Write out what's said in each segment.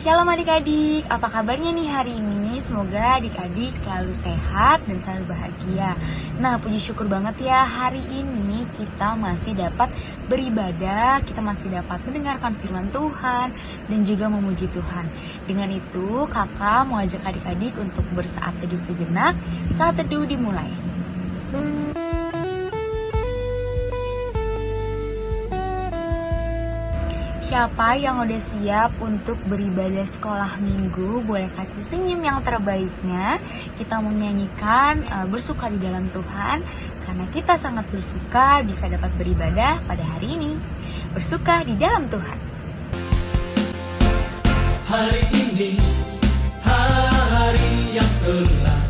Shalom adik-adik, apa kabarnya nih hari ini? Semoga adik-adik selalu sehat dan selalu bahagia. Nah, puji syukur banget ya, hari ini kita masih dapat beribadah, kita masih dapat mendengarkan firman Tuhan dan juga memuji Tuhan. Dengan itu, kakak mau ajak adik-adik untuk bersaat teduh sejenak. Saat teduh dimulai. Siapa yang udah siap untuk beribadah sekolah minggu, boleh kasih senyum yang terbaiknya. Kita menyanyikan bersuka di dalam Tuhan, karena kita sangat bersuka bisa dapat beribadah pada hari ini. Bersuka di dalam Tuhan. Hari ini, hari yang telah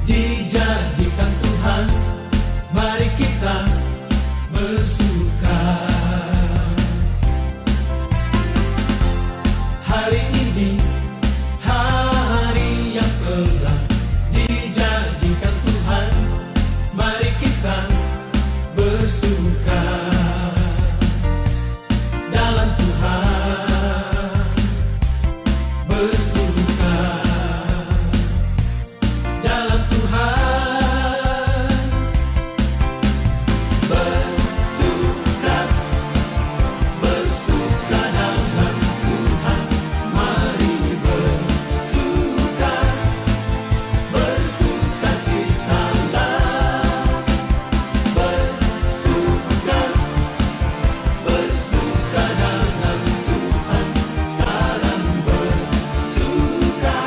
dijadikan Tuhan, mari kita bersuka. Hari ini, hari yang telah dijadikan Tuhan, mari kita bersuka dalam Tuhan, bersuka dalam Tuhan, bersuka, bersuka dalam Tuhan. Mari bersuka, bersuka citalah, bersuka, bersuka dalam Tuhan. Sekarang bersuka,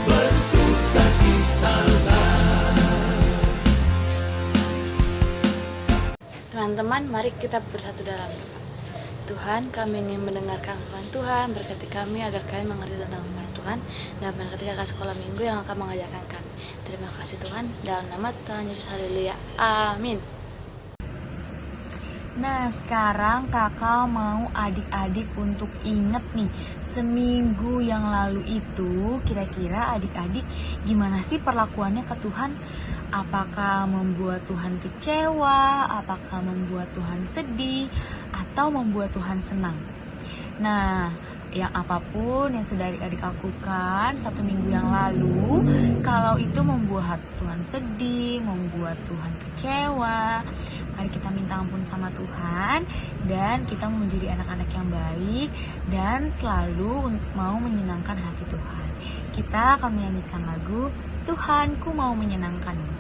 bersuka citalah. Teman-teman, mari kita bersatu dalam doa. Tuhan, kami ingin mendengarkan firman Tuhan. Berkati kami agar kami mengerti tentang firman Tuhan, dan berkati kakak sekolah minggu yang akan mengajarkan kami. Terima kasih Tuhan, dalam nama Tuhan Yesus, haleluya, amin. Nah, sekarang kakak mau adik-adik untuk inget nih, seminggu yang lalu itu kira-kira adik-adik gimana sih perlakuannya ke Tuhan? Apakah membuat Tuhan kecewa? Apakah membuat Tuhan sedih? Atau membuat Tuhan senang? Nah, yang apapun yang sudah adik-adik lakukan satu minggu yang lalu, kalau itu membuat Tuhan sedih, membuat Tuhan kecewa, mari kita minta ampun sama Tuhan, dan kita menjadi anak-anak yang baik dan selalu mau menyenangkan hati Tuhan. Kita akan menyanyikan lagu Tuhanku Mau Menyenangkanmu.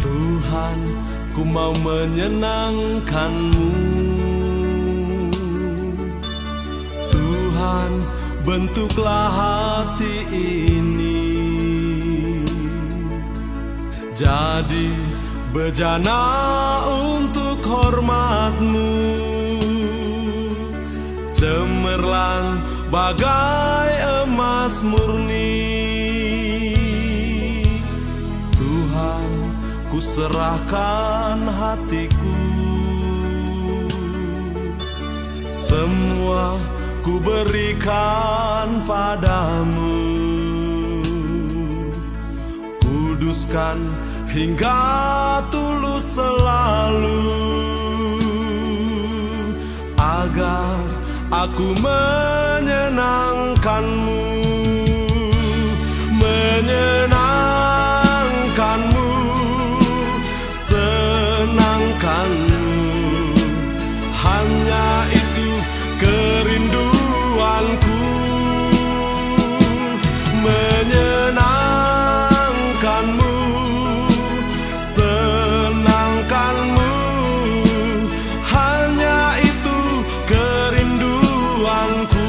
Tuhan, ku mau menyenangkan-Mu. Tuhan, bentuklah hati ini jadi bejana untuk hormat-Mu, cemerlang bagai emas murni. Tuhan, ku serahkan hatiku, semua ku berikan padamu. Kuduskan hingga tulus selalu, agar aku menyenangkan-Mu, menyenangkan-Mu, senangkan-Mu. Hanya itu kerinduanku, menyenangkan-Mu, senangkan-Mu. Hanya itu kerinduanku.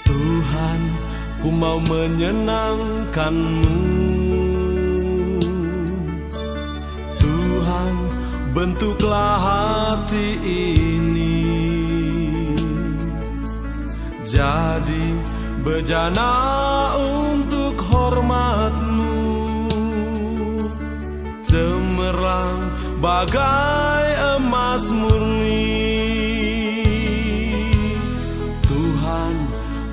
Tuhan, ku mau menyenangkan-Mu. Tuhan, bentuklah hati ini jadi bejana untuk hormat-Mu, bagai emas murni. Tuhan,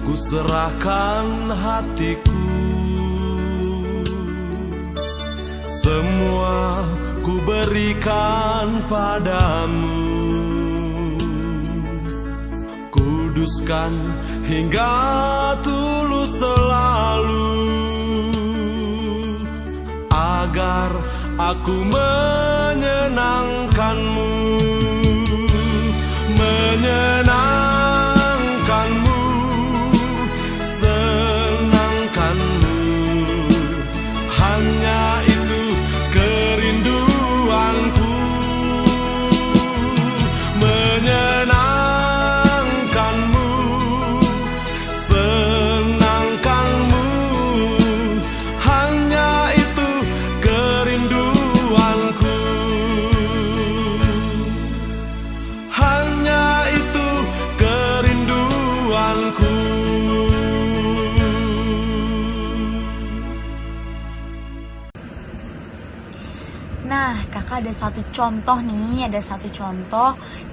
ku serahkan hatiku, semua ku berikan padamu. Kuduskan hingga tulus selalu, agar aku menyenangkanmu, menyenangkanmu, senangkanmu. Hanya itu kerinduanku, menyenangkanmu, senangkanmu. Hanya itu kerinduanku, hanya itu kerinduanku. Nah, kakak ada satu contoh nih,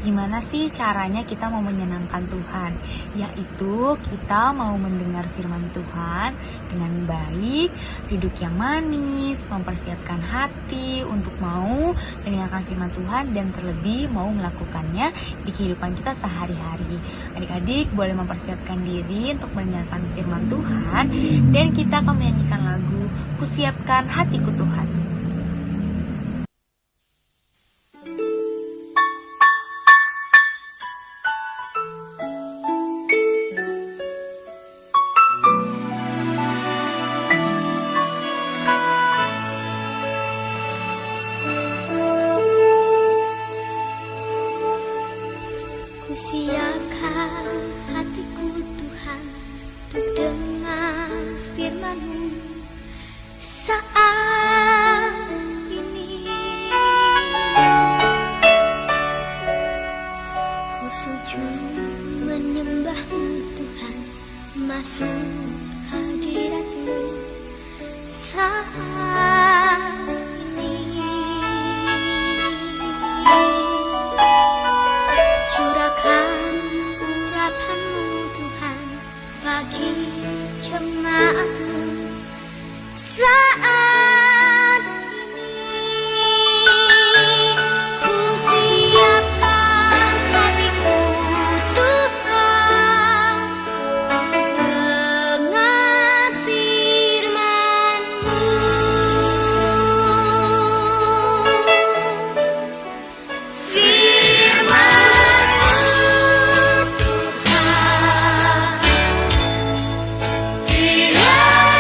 gimana sih caranya kita mau menyenangkan Tuhan, yaitu kita mau mendengar firman Tuhan dengan baik, duduk yang manis, mempersiapkan hati untuk mau mendengarkan firman Tuhan, dan terlebih mau melakukannya di kehidupan kita sehari-hari. Adik-adik boleh mempersiapkan diri untuk mendengarkan firman Tuhan, dan kita akan menyanyikan lagu Kusiapkan Hatiku Tuhan. Kusiapkan hatiku Tuhan untuk dengar firman-Mu saat ini. Ku sujud menyembah-Mu Tuhan, masuk hadirat-Mu saat ini. Curahkan urapan-Mu Tuhan bagi jemaat-Mu saat ini. Ku siapkan hatiku Tuhan untuk dengar firman-Mu. Firman-Mu Tuhan, kiranya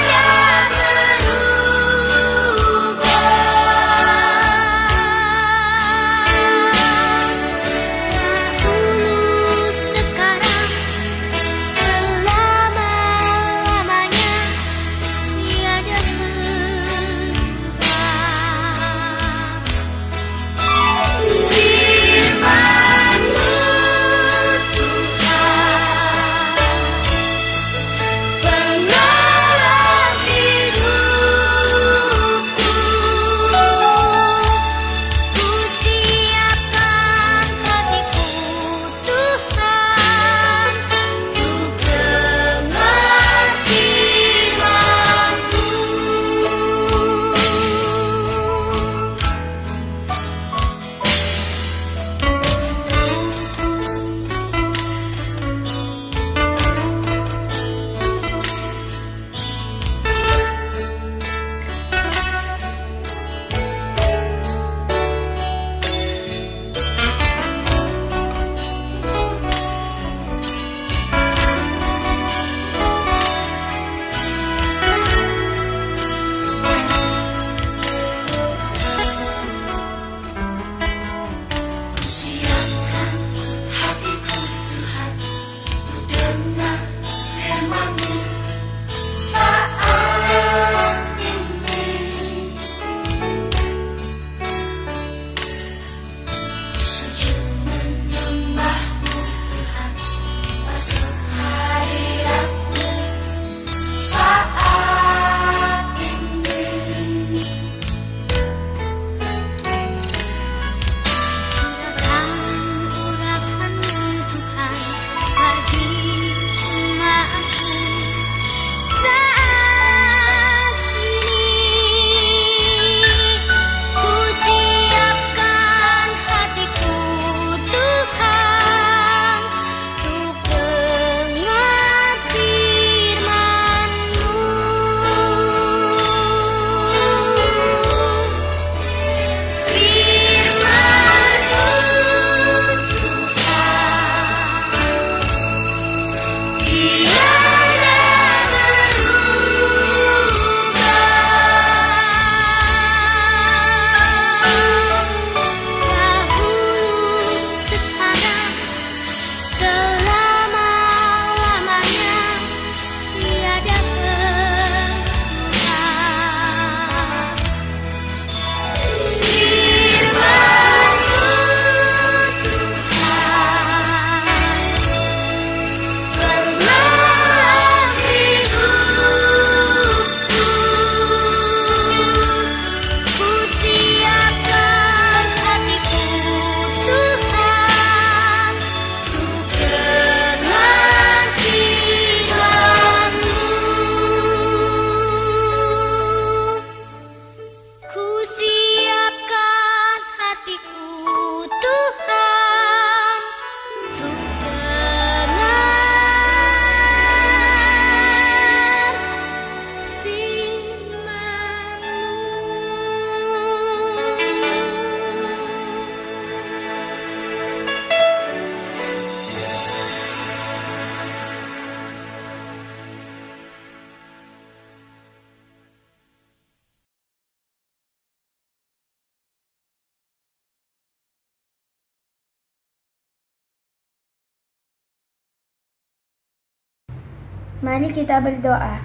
Mari kita berdoa.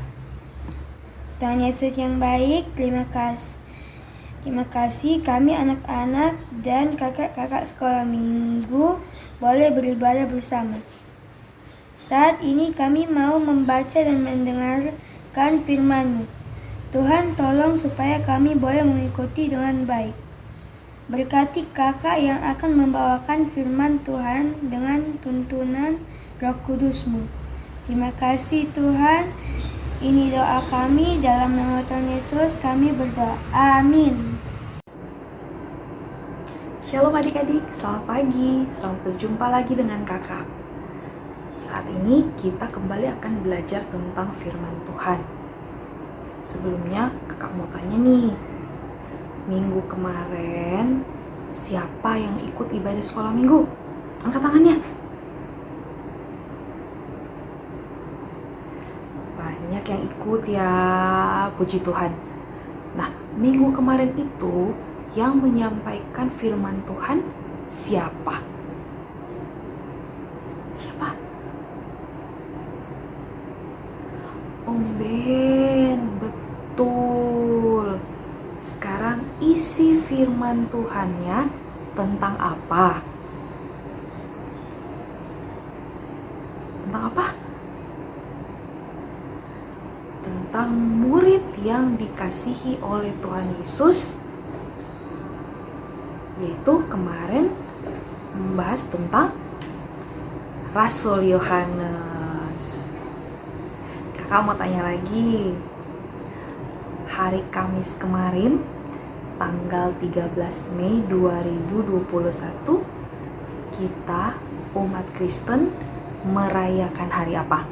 Tuhan Yesus yang baik, terima kasih. Terima kasih kami anak-anak dan kakak-kakak sekolah minggu boleh beribadah bersama. Saat ini kami mau membaca dan mendengarkan firman-Mu. Tuhan tolong supaya kami boleh mengikuti dengan baik. Berkati kakak yang akan membawakan firman Tuhan dengan tuntunan Roh Kudus-Mu. Terima kasih Tuhan. Ini doa kami dalam nama Tuhan Yesus kami berdoa. Amin. Shalom adik-adik, selamat pagi. Selamat berjumpa lagi dengan kakak. Saat ini kita kembali akan belajar tentang firman Tuhan. Sebelumnya kakak mau tanya nih, minggu kemarin siapa yang ikut ibadah sekolah minggu? Angkat tangannya. Banyak yang ikut ya, puji Tuhan. Nah, minggu kemarin itu yang menyampaikan firman Tuhan siapa? Siapa? Om Ben, betul. Sekarang isi firman Tuhannya tentang apa? Tentang apa? Tentang murid yang dikasihi oleh Tuhan Yesus, yaitu kemarin membahas tentang Rasul Yohanes. Kakak mau tanya lagi, hari Kamis kemarin tanggal 13 Mei 2021 kita umat Kristen merayakan hari apa?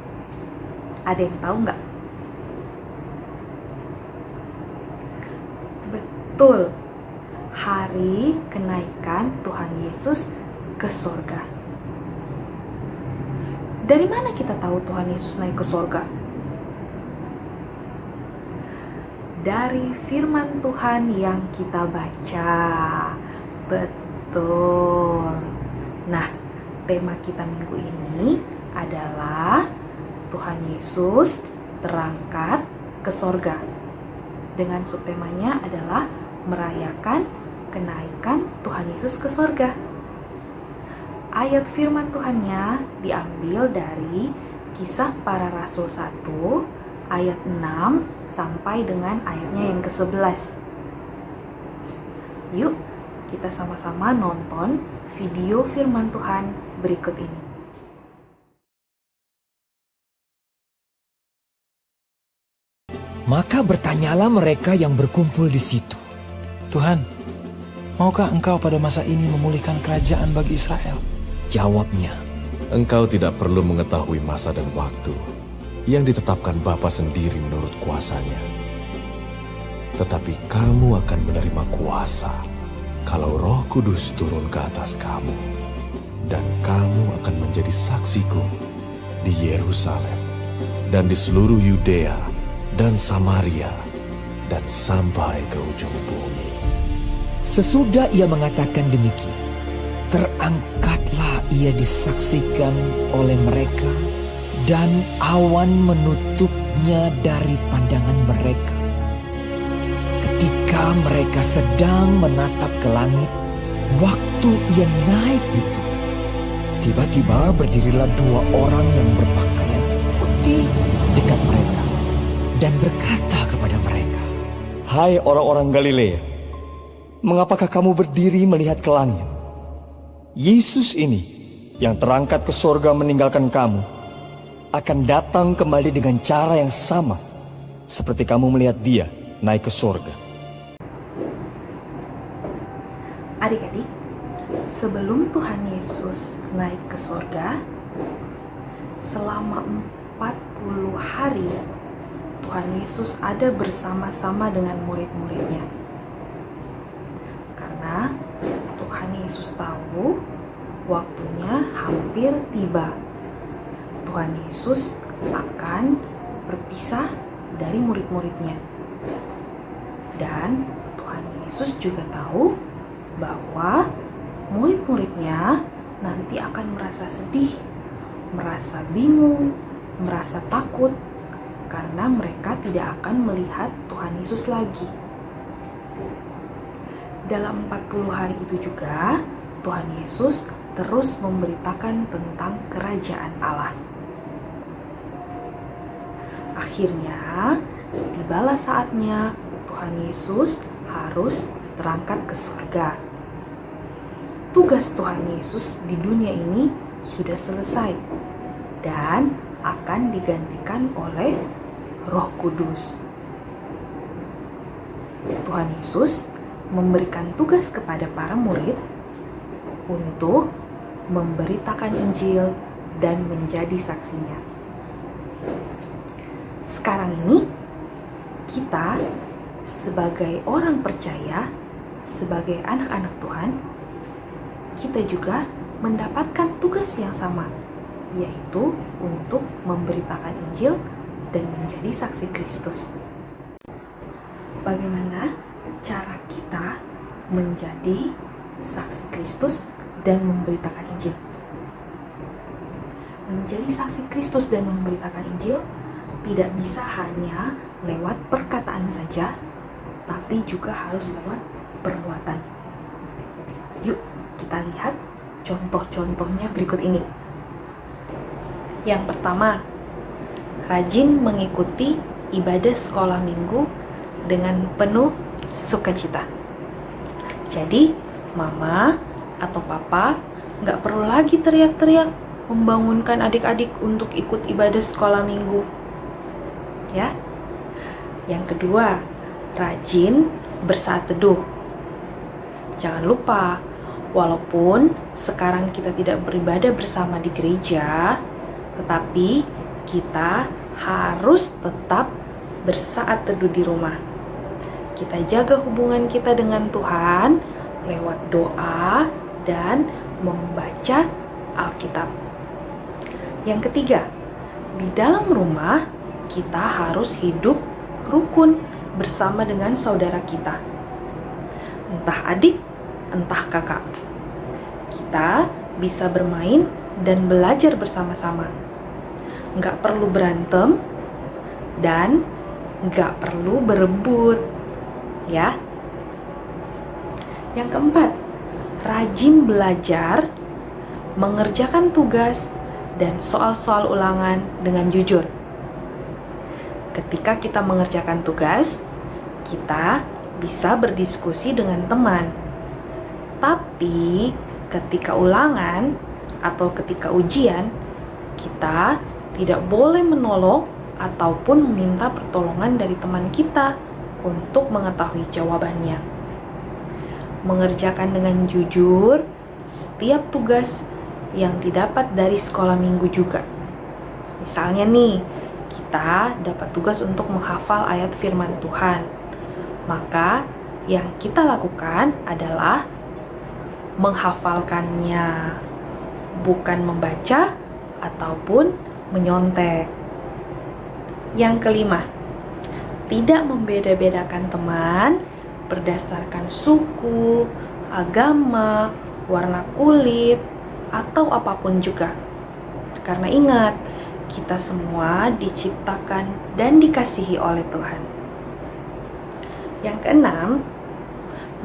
Ada yang tahu nggak? Betul, hari kenaikan Tuhan Yesus ke sorga. Dari mana kita tahu Tuhan Yesus naik ke sorga? Dari firman Tuhan yang kita baca. Betul. Nah, tema kita minggu ini adalah Tuhan Yesus terangkat ke sorga. Dengan subtemanya adalah merayakan kenaikan Tuhan Yesus ke sorga. Ayat firman Tuhannya diambil dari Kisah Para Rasul 1 ayat 6 sampai dengan ayatnya yang ke-11. Yuk, kita sama-sama nonton video firman Tuhan berikut ini. Maka bertanyalah mereka yang berkumpul di situ. Tuhan, maukah Engkau pada masa ini memulihkan kerajaan bagi Israel? Jawabnya, Engkau tidak perlu mengetahui masa dan waktu yang ditetapkan Bapa sendiri menurut kuasanya. Tetapi kamu akan menerima kuasa kalau Roh Kudus turun ke atas kamu. Dan kamu akan menjadi saksiku di Yerusalem dan di seluruh Yudea dan Samaria dan sampai ke ujung bumi. sesudah ia mengatakan demikian, terangkatlah ia disaksikan oleh mereka, dan awan menutupnya dari pandangan mereka. Ketika mereka sedang menatap ke langit, waktu ia naik itu, tiba-tiba berdirilah dua orang yang berpakaian putih dekat mereka, dan berkata kepada mereka, "Hai orang-orang Galilea, mengapakah kamu berdiri melihat ke langit? Yesus ini yang terangkat ke sorga meninggalkan kamu, akan datang kembali dengan cara yang sama seperti kamu melihat dia naik ke sorga." Adik-adik, sebelum Tuhan Yesus naik ke sorga, selama 40 hari Tuhan Yesus ada bersama-sama dengan murid-muridnya. Karena Tuhan Yesus tahu waktunya hampir tiba. Tuhan Yesus akan berpisah dari murid-muridnya. Dan Tuhan Yesus juga tahu bahwa murid-muridnya nanti akan merasa sedih, merasa bingung, merasa takut karena mereka tidak akan melihat Tuhan Yesus lagi. Dalam 40 hari itu juga, Tuhan Yesus terus memberitakan tentang kerajaan Allah. Akhirnya, tibalah saatnya Tuhan Yesus harus terangkat ke surga. Tugas Tuhan Yesus di dunia ini sudah selesai dan akan digantikan oleh Roh Kudus. Tuhan Yesus memberikan tugas kepada para murid untuk memberitakan Injil dan menjadi saksinya. Sekarang ini, kita sebagai orang percaya, sebagai anak-anak Tuhan, kita juga mendapatkan tugas yang sama, yaitu untuk memberitakan Injil dan menjadi saksi Kristus. Bagaimana cara kita menjadi saksi Kristus dan memberitakan Injil? Menjadi saksi Kristus dan memberitakan Injil tidak bisa hanya lewat perkataan saja, tapi juga harus lewat perbuatan. Yuk, kita lihat contoh-contohnya berikut ini. Yang pertama, rajin mengikuti ibadah sekolah minggu dengan penuh sukacita. Jadi, mama atau papa nggak perlu lagi teriak-teriak membangunkan adik-adik untuk ikut ibadah sekolah minggu. Ya. Yang kedua, rajin bersaat teduh. Jangan lupa, walaupun sekarang kita tidak beribadah bersama di gereja, tetapi kita harus tetap bersaat teduh di rumah. Kita jaga hubungan kita dengan Tuhan lewat doa dan membaca Alkitab. Yang ketiga, di dalam rumah kita harus hidup rukun bersama dengan saudara kita. Entah adik, entah kakak. Kita bisa bermain dan belajar bersama-sama. Nggak perlu berantem dan nggak perlu berebut. Ya. Yang keempat, rajin belajar, mengerjakan tugas dan soal-soal ulangan dengan jujur. Ketika kita mengerjakan tugas, kita bisa berdiskusi dengan teman. Tapi ketika ulangan atau ketika ujian, kita tidak boleh menolong ataupun meminta pertolongan dari teman kita untuk mengetahui jawabannya. Mengerjakan dengan jujur setiap tugas yang didapat dari sekolah minggu juga. Misalnya nih, kita dapat tugas untuk menghafal ayat firman Tuhan. Maka yang kita lakukan adalah menghafalkannya, bukan membaca ataupun menyontek. Yang kelima, tidak membeda-bedakan teman berdasarkan suku, agama, warna kulit, atau apapun juga. Karena ingat, kita semua diciptakan dan dikasihi oleh Tuhan. Yang keenam,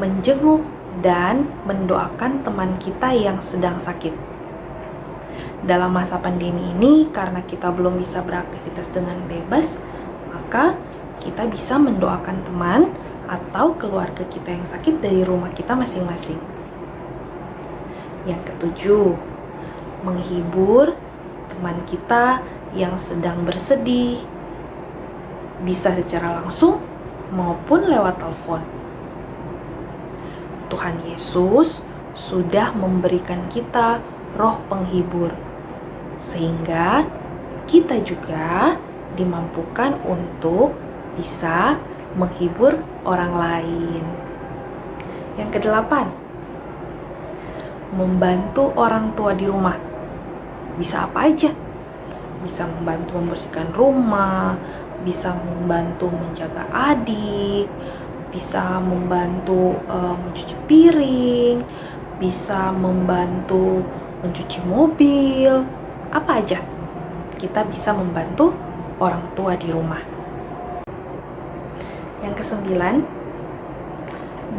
menjenguk dan mendoakan teman kita yang sedang sakit. Dalam masa pandemi ini, karena kita belum bisa beraktivitas dengan bebas, maka kita bisa mendoakan teman atau keluarga kita yang sakit dari rumah kita masing-masing. Yang ketujuh, menghibur teman kita yang sedang bersedih, bisa secara langsung maupun lewat telepon. Tuhan Yesus sudah memberikan kita roh penghibur, sehingga kita juga dimampukan untuk bisa menghibur orang lain. Yang kedelapan, membantu orang tua di rumah. Bisa apa aja? Bisa membantu membersihkan rumah, bisa membantu menjaga adik, bisa membantu mencuci piring, bisa membantu mencuci mobil, apa aja. kita bisa membantu orang tua di rumah. Yang kesembilan,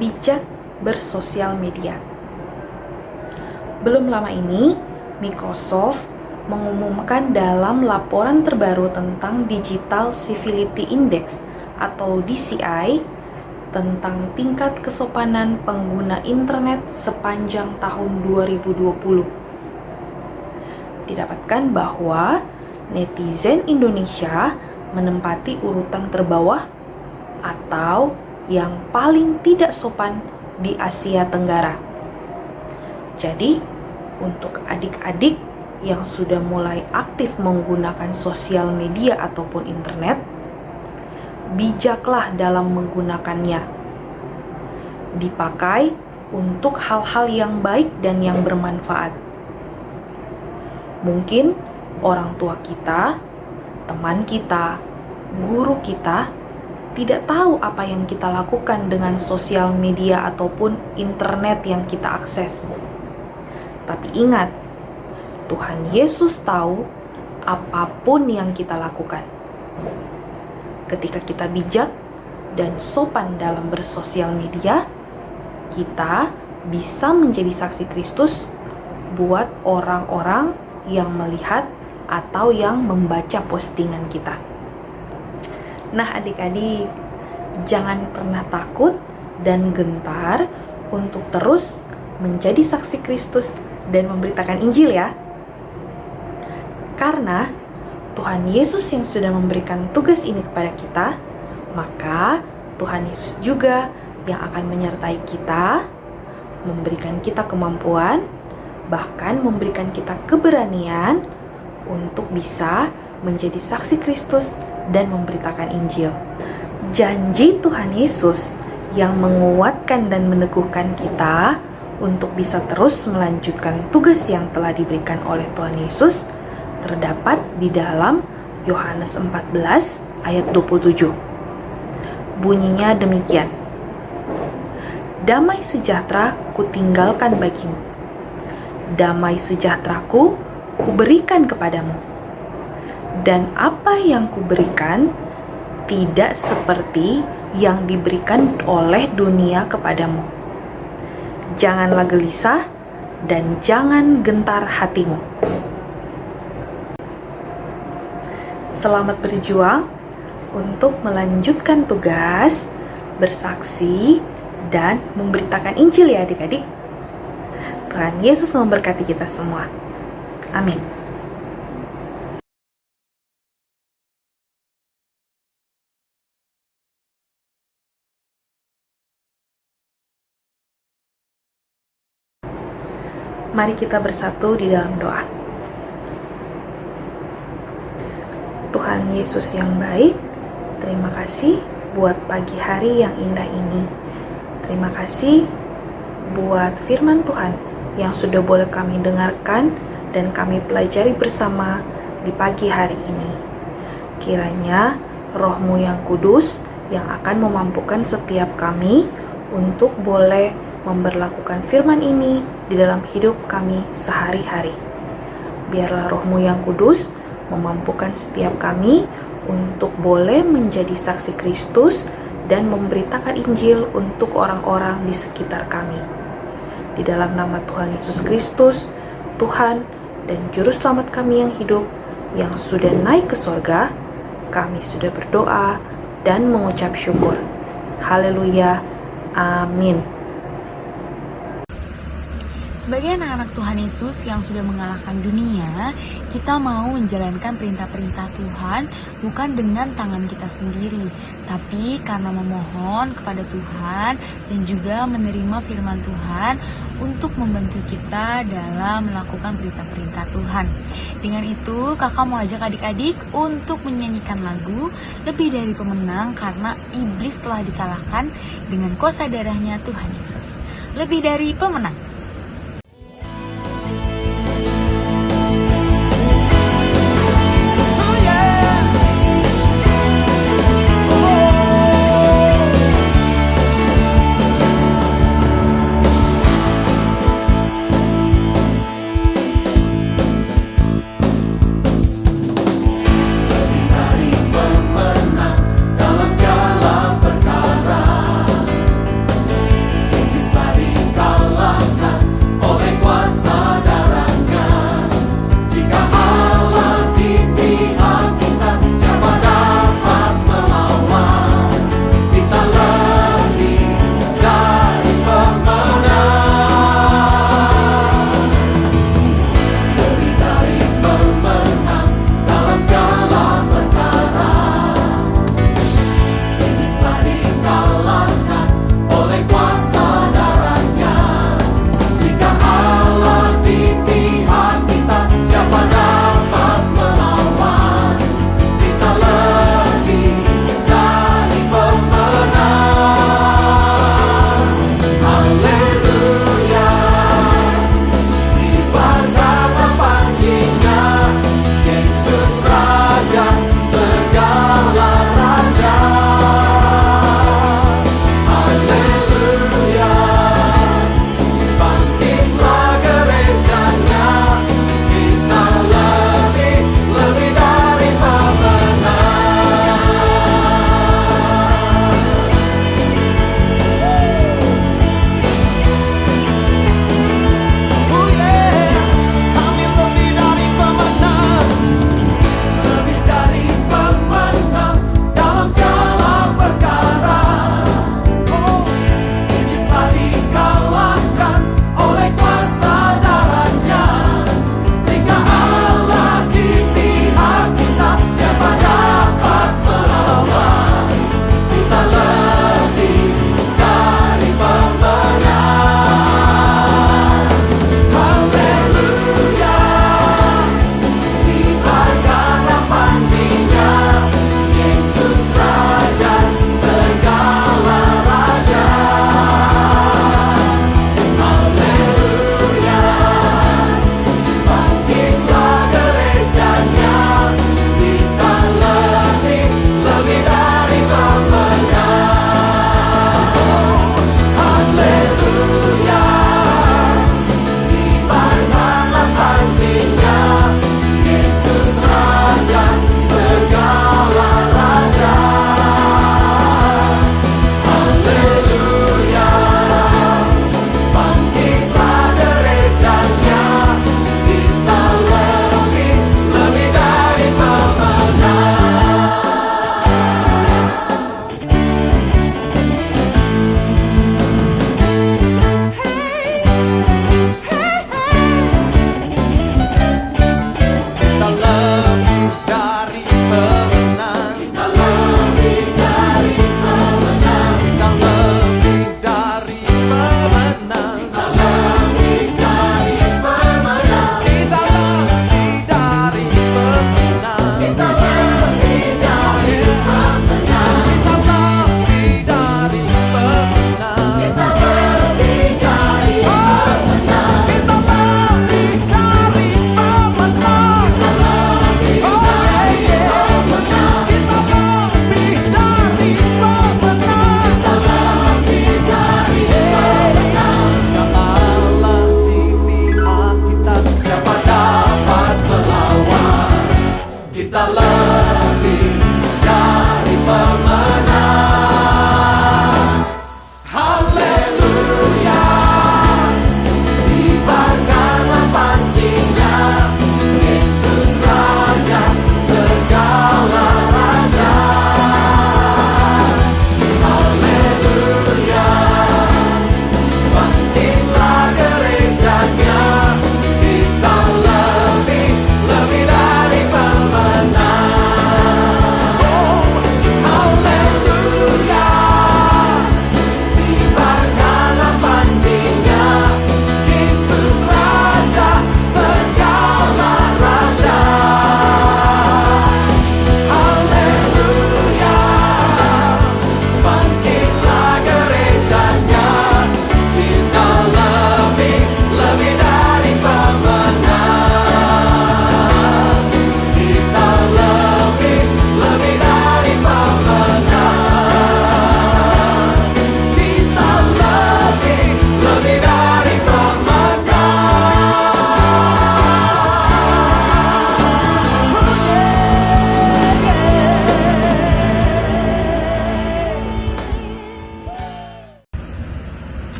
bijak bersosial media. Belum lama ini, Microsoft mengumumkan dalam laporan terbaru tentang Digital Civility Index atau DCI tentang tingkat kesopanan pengguna internet sepanjang tahun 2020. Didapatkan bahwa netizen Indonesia menempati urutan terbawah atau yang paling tidak sopan di Asia Tenggara. Jadi, untuk adik-adik yang sudah mulai aktif menggunakan sosial media ataupun internet, bijaklah dalam menggunakannya. Dipakai untuk hal-hal yang baik dan yang bermanfaat. Mungkin orang tua kita, teman kita, guru kita tidak tahu apa yang kita lakukan dengan sosial media ataupun internet yang kita akses. Tapi ingat, Tuhan Yesus tahu apapun yang kita lakukan. Ketika kita bijak dan sopan dalam bersosial media, kita bisa menjadi saksi Kristus buat orang-orang yang melihat atau yang membaca postingan kita. Nah, adik-adik, jangan pernah takut dan gentar untuk terus menjadi saksi Kristus dan memberitakan Injil ya. Karena Tuhan Yesus yang sudah memberikan tugas ini kepada kita, maka Tuhan Yesus juga yang akan menyertai kita, memberikan kita kemampuan, bahkan memberikan kita keberanian untuk bisa menjadi saksi Kristus dan memberitakan Injil. Janji Tuhan Yesus yang menguatkan dan meneguhkan kita untuk bisa terus melanjutkan tugas yang telah diberikan oleh Tuhan Yesus terdapat di dalam Yohanes 14 ayat 27. Bunyinya demikian: Damai sejahtera kutinggalkan bagimu, damai sejahteraku kuberikan kepadamu. Dan apa yang kuberikan tidak seperti yang diberikan oleh dunia kepadamu. Janganlah gelisah dan jangan gentar hatimu. Selamat berjuang untuk melanjutkan tugas, bersaksi, dan memberitakan Injil ya adik-adik. Tuhan Yesus memberkati kita semua. Amin. Mari kita bersatu di dalam doa. Tuhan Yesus yang baik, terima kasih buat pagi hari yang indah ini. Terima kasih buat firman Tuhan yang sudah boleh kami dengarkan dan kami pelajari bersama di pagi hari ini. Kiranya Roh-Mu yang kudus yang akan memampukan setiap kami untuk boleh memberlakukan firman ini di dalam hidup kami sehari-hari. Biarlah Roh-Mu yang kudus memampukan setiap kami untuk boleh menjadi saksi Kristus dan memberitakan Injil untuk orang-orang di sekitar kami. Di dalam nama Tuhan Yesus Kristus, Tuhan dan Juru Selamat kami yang hidup, yang sudah naik ke sorga, kami sudah berdoa dan mengucap syukur. Haleluya. Amin. Sebagai anak-anak Tuhan Yesus yang sudah mengalahkan dunia, kita mau menjalankan perintah-perintah Tuhan bukan dengan tangan kita sendiri, tapi karena memohon kepada Tuhan dan juga menerima firman Tuhan untuk membantu kita dalam melakukan perintah-perintah Tuhan. Dengan itu, kakak mau ajak adik-adik untuk menyanyikan lagu Lebih Dari Pemenang karena iblis telah dikalahkan dengan kuasa darahnya Tuhan Yesus. Lebih dari pemenang.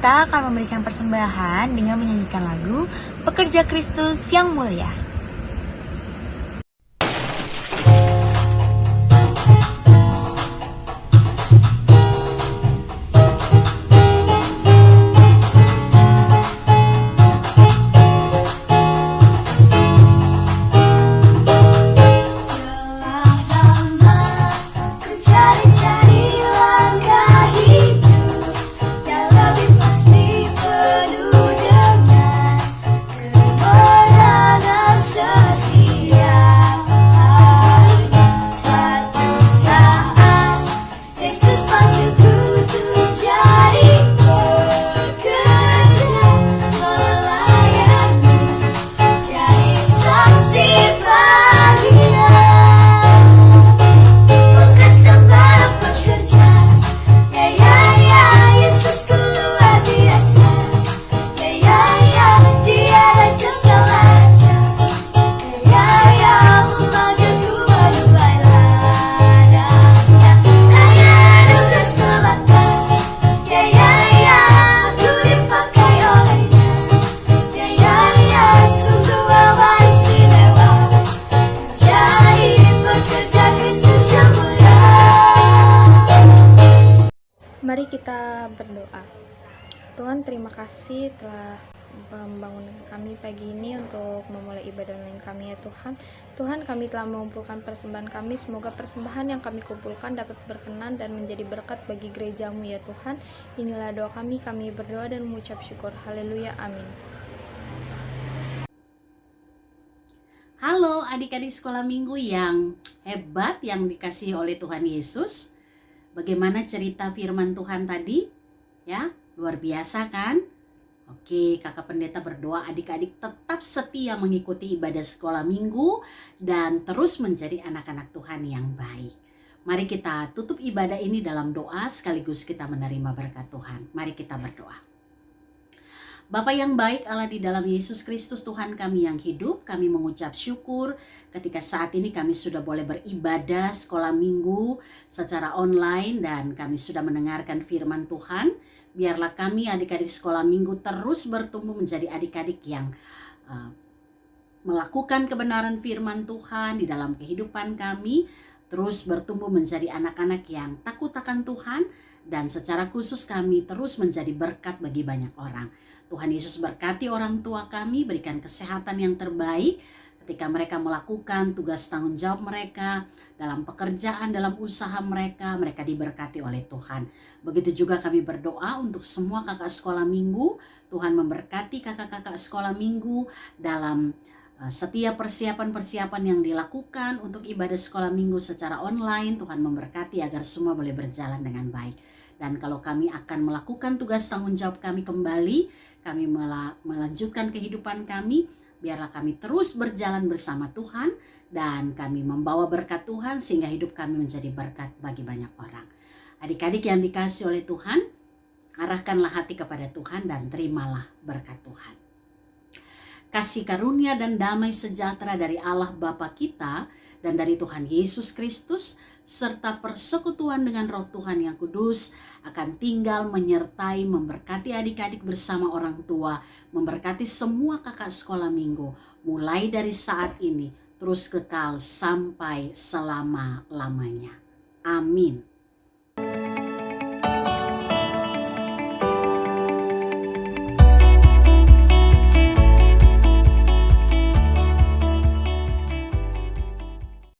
kita akan memberikan persembahan dengan menyanyikan lagu Pekerja Kristus yang Mulia. Mari kita berdoa. Tuhan, terima kasih telah membangunkan kami pagi ini untuk memulai ibadah online kami ya Tuhan. Tuhan, kami telah mengumpulkan persembahan kami. Semoga persembahan yang kami kumpulkan dapat berkenan dan menjadi berkat bagi gerejamu ya Tuhan. Inilah doa kami berdoa dan mengucap syukur. Haleluya, amin. Halo adik-adik sekolah minggu yang hebat yang dikasihi oleh Tuhan Yesus. Bagaimana cerita firman Tuhan tadi? Ya, luar biasa kan? Oke, kakak pendeta berdoa adik-adik tetap setia mengikuti ibadah sekolah minggu dan terus menjadi anak-anak Tuhan yang baik. Mari kita tutup ibadah ini dalam doa sekaligus kita menerima berkat Tuhan. Mari kita berdoa. Bapa yang baik Allah di dalam Yesus Kristus Tuhan kami yang hidup, kami mengucap syukur ketika saat ini kami sudah boleh beribadah sekolah minggu secara online dan kami sudah mendengarkan firman Tuhan. Biarlah kami adik-adik sekolah minggu terus bertumbuh menjadi adik-adik yang melakukan kebenaran firman Tuhan di dalam kehidupan kami, terus bertumbuh menjadi anak-anak yang takut akan Tuhan dan secara khusus kami terus menjadi berkat bagi banyak orang. Tuhan Yesus berkati orang tua kami, berikan kesehatan yang terbaik ketika mereka melakukan tugas tanggung jawab mereka dalam pekerjaan, dalam usaha mereka, mereka diberkati oleh Tuhan. Begitu juga kami berdoa untuk semua kakak sekolah minggu, Tuhan memberkati kakak-kakak sekolah minggu dalam setiap persiapan-persiapan yang dilakukan untuk ibadah sekolah minggu secara online. Tuhan memberkati agar semua boleh berjalan dengan baik. Dan kalau kami akan melakukan tugas tanggung jawab kami kembali, kami melanjutkan kehidupan kami, biarlah kami terus berjalan bersama Tuhan dan kami membawa berkat Tuhan sehingga hidup kami menjadi berkat bagi banyak orang. Adik-adik yang dikasihi oleh Tuhan, arahkanlah hati kepada Tuhan dan terimalah berkat Tuhan. Kasih karunia dan damai sejahtera dari Allah Bapa kita dan dari Tuhan Yesus Kristus serta persekutuan dengan Roh Tuhan yang kudus akan tinggal menyertai memberkati adik-adik bersama orang tua, memberkati semua kakak sekolah minggu mulai dari saat ini terus kekal sampai selama-lamanya. Amin.